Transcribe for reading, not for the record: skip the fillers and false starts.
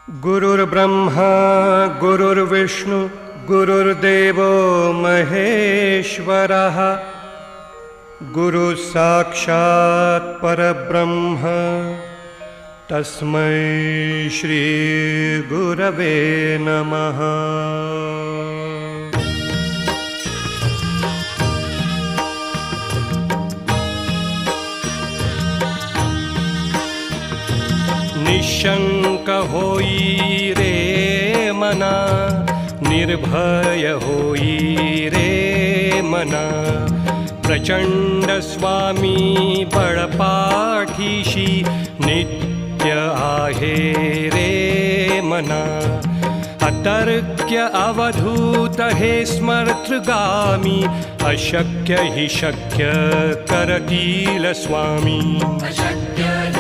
गुरुर्ब्रह्मा गुरुर्विष्णु गुरुर्देवो महेश्वरः गुरुः साक्षात् परब्रह्म तस्मै श्री गुरवे नमः। निशंक होई रे मना, निर्भय होई रे मना, प्रचंड स्वामी बळपाठीशी नित्य आहे रे मना। अतर्क्य अवधूत हे स्मर्तृगामी, अशक्य हि शक्य करतील स्वामी। अशक्य